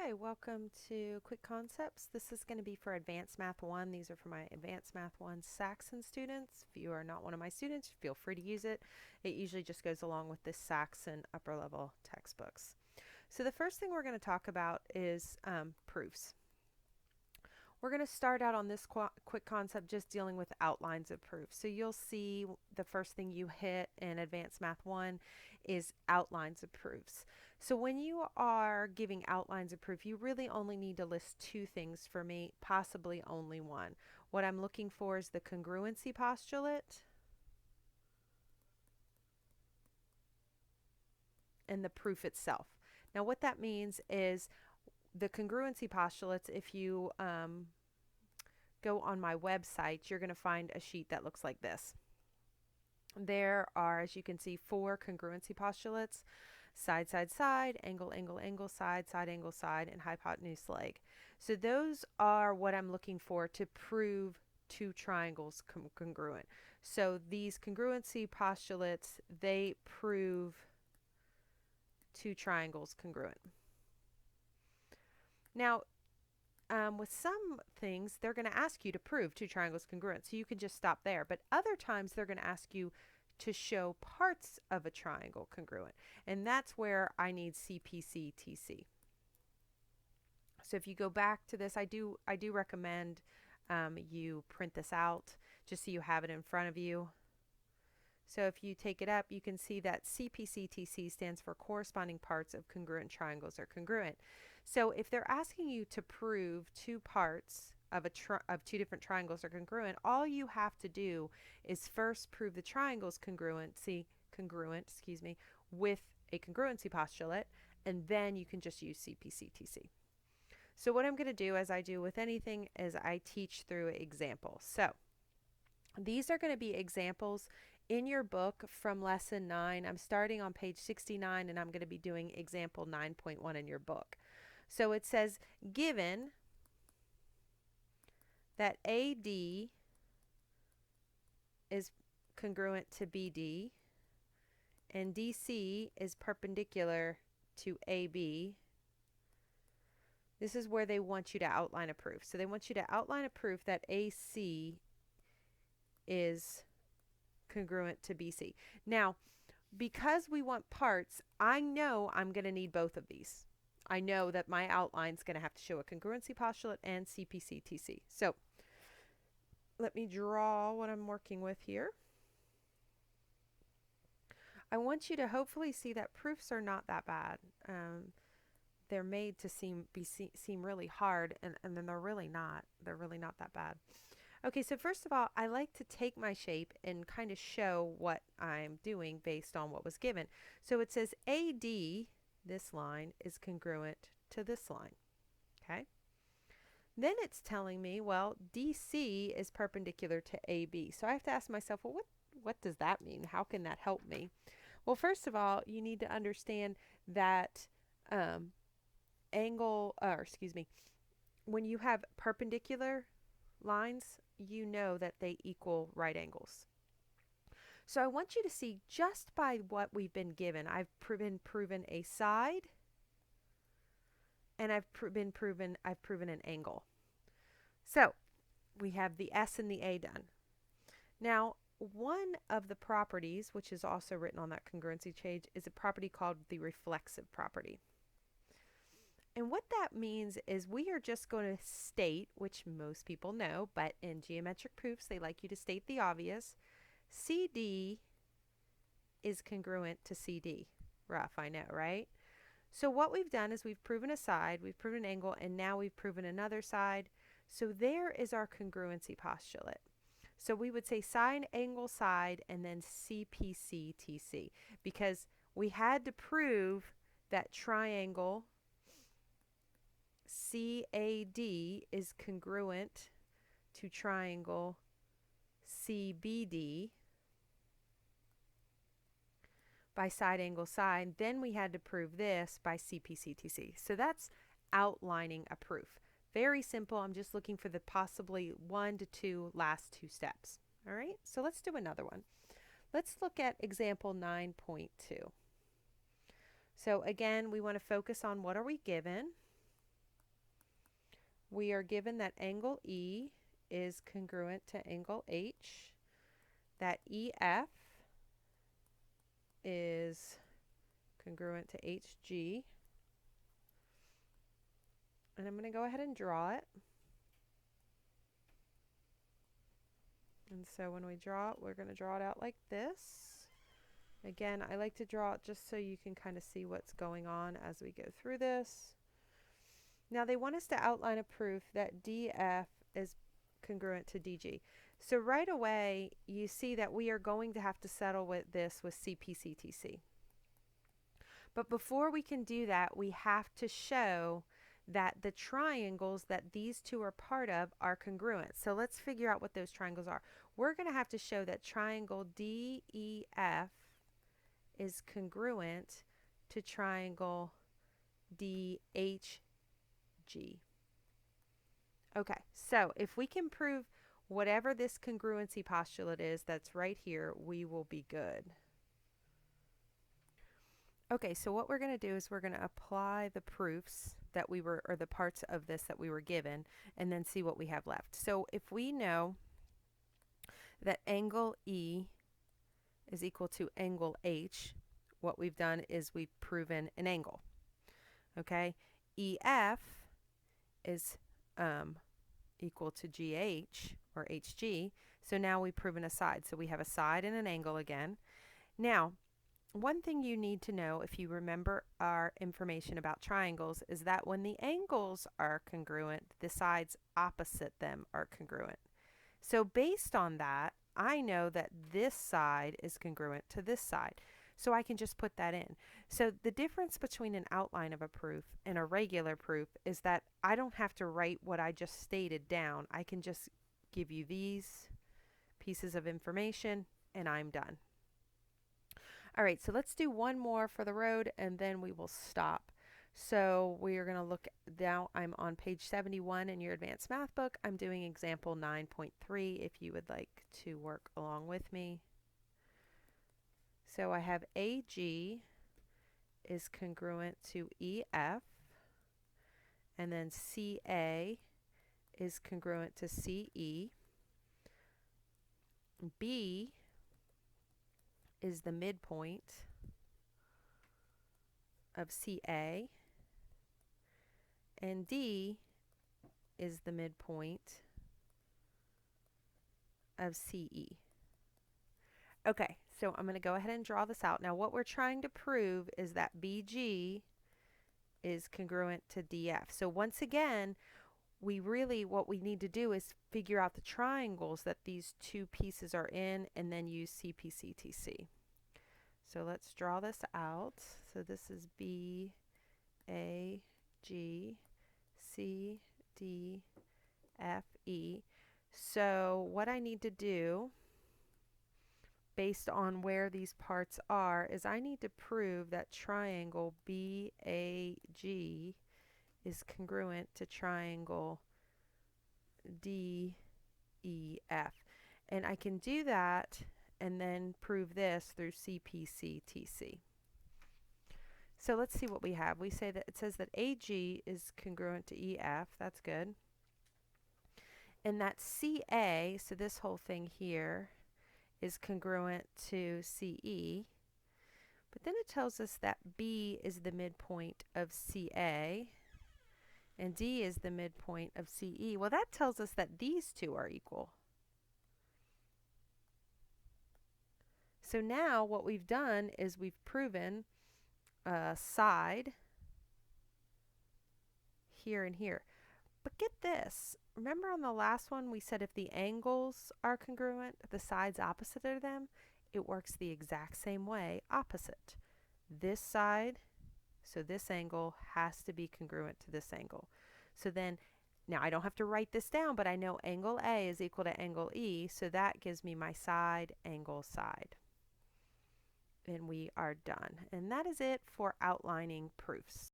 Hi, welcome to Quick Concepts. This is going to be for Advanced Math 1. These are for my Advanced Math 1 Saxon students. If you are not one of my students, feel free to use it. It usually just goes along with this Saxon upper level textbooks. So the first thing we're going to talk about is proofs. We're going to start out on this quick concept just dealing with outlines of proofs. So you'll see the first thing you hit in Advanced Math 1 is outlines of proofs. So when you are giving outlines of proof, you really only need to list two things for me, possibly only one. What I'm looking for is the congruency postulate and the proof itself. Now what that means is the congruency postulates, if you go on my website, you're going to find a sheet that looks like this. There are, as you can see, 4 congruency postulates: side, side, side, angle, angle, angle, side, side, angle, side, and hypotenuse leg. So those are what I'm looking for to prove two triangles congruent. So these congruency postulates, they prove two triangles congruent. Now, with some things, they're going to ask you to prove two triangles congruent, so you can just stop there. But other times, they're going to ask you to show parts of a triangle congruent, and that's where I need Cpctc. So if you go back to this, I do recommend you print this out just so you have it in front of you. So if you take it up, you can see that Cpctc stands for corresponding parts of congruent triangles are congruent. So if they're asking you to prove two parts of two different triangles are congruent, all you have to do is first prove the triangles congruent, with a congruency postulate, and then you can just use Cpctc. So what I'm going to do, as I do with anything, is I teach through examples. So these are going to be examples in your book from lesson 9. I'm starting on page 69, and I'm going to be doing example 9.1 in your book. So it says, given that AD is congruent to BD and DC is perpendicular to AB, this is where they want you to outline a proof. So they want you to outline a proof that AC is congruent to BC. Now, because we want parts, I know I'm going to need both of these. I know that my outline is going to have to show a congruency postulate and Cpctc. So let me draw what I'm working with here. I want you to hopefully see that proofs are not that bad. They're made to seem really hard, and then they're really not. They're really not that bad. Okay, so first of all, I like to take my shape and kind of show what I'm doing based on what was given. So it says AD, this line, is congruent to this line. Okay? Then it's telling me, well, DC is perpendicular to AB. So I have to ask myself, well, what does that mean? How can that help me? Well, first of all, you need to understand that when you have perpendicular lines, you know that they equal right angles. So I want you to see, just by what we've been given, I've proven a side, and I've proven an angle. So we have the S and the A done. Now, one of the properties, which is also written on that congruency page, is a property called the reflexive property. And what that means is we are just going to state, which most people know, but in geometric proofs they like you to state the obvious, CD is congruent to CD. Rough, I know, right? So what we've done is we've proven a side, we've proven an angle, and now we've proven another side. So there is our congruency postulate. So we would say sine, angle, side, and then Cpctc, because we had to prove that triangle CAD is congruent to triangle CBD by side, angle, side. Then we had to prove this by Cpctc. So that's outlining a proof. Very simple. I'm just looking for the possibly 1 to 2 last 2 steps. All right, so let's do another one. Let's look at example 9.2. So again, we want to focus on what are we given. we are given that angle E is congruent to angle H, that EF is congruent to HG, and I'm going to go ahead and draw it. And so when we draw it, we're going to draw it out like this. Again, I like to draw it just so you can kind of see what's going on as we go through this. Now they want us to outline a proof that DF is congruent to DG. So right away, you see that we are going to have to settle with this with Cpctc. But before we can do that, we have to show that the triangles that these two are part of are congruent. So let's figure out what those triangles are. We're going to have to show that triangle DEF is congruent to triangle DHG. Okay, so if we can prove whatever this congruency postulate is that's right here, we will be good. Okay, so what we're going to do is we're going to apply the proofs that we were, or the parts of this that we were given, and then see what we have left. So if we know that angle E is equal to angle H, what we've done is we've proven an angle. Okay, EF is equal to GH, or HG, so now we've proven a side. So we have a side and an angle again. Now, one thing you need to know, if you remember our information about triangles, is that when the angles are congruent, the sides opposite them are congruent. So based on that, I know that this side is congruent to this side. So I can just put that in. So the difference between an outline of a proof and a regular proof is that I don't have to write what I just stated down. I can just give you these pieces of information and I'm done. All right, so let's do one more for the road and then we will stop. So we are going to look now. I'm on page 71 in your advanced math book. I'm doing example 9.3 if you would like to work along with me. So I have AG is congruent to EF, and then CA is congruent to CE. B is the midpoint of CA, and D is the midpoint of CE. Okay, so I'm going to go ahead and draw this out. Now what we're trying to prove is that BG is congruent to DF. So once again, what we need to do is figure out the triangles that these two pieces are in and then use Cpctc. So let's draw this out. So this is B, A, G, C, D, F, E. So what I need to do, based on where these parts are, is I need to prove that triangle BAG is congruent to triangle DEF. And I can do that and then prove this through Cpctc. So let's see what we have. We say that it says that AG is congruent to EF. That's good. And that CA, so this whole thing here, is congruent to CE. But then it tells us that B is the midpoint of CA and D is the midpoint of CE. Well, that tells us that these two are equal. So now what we've done is we've proven a side here and here. But get this. Remember on the last one we said if the angles are congruent, the sides opposite of them, it works the exact same way, opposite. This side, so this angle has to be congruent to this angle. So then, now I don't have to write this down, but I know angle A is equal to angle E, so that gives me my side, angle, side. And we are done. And that is it for outlining proofs.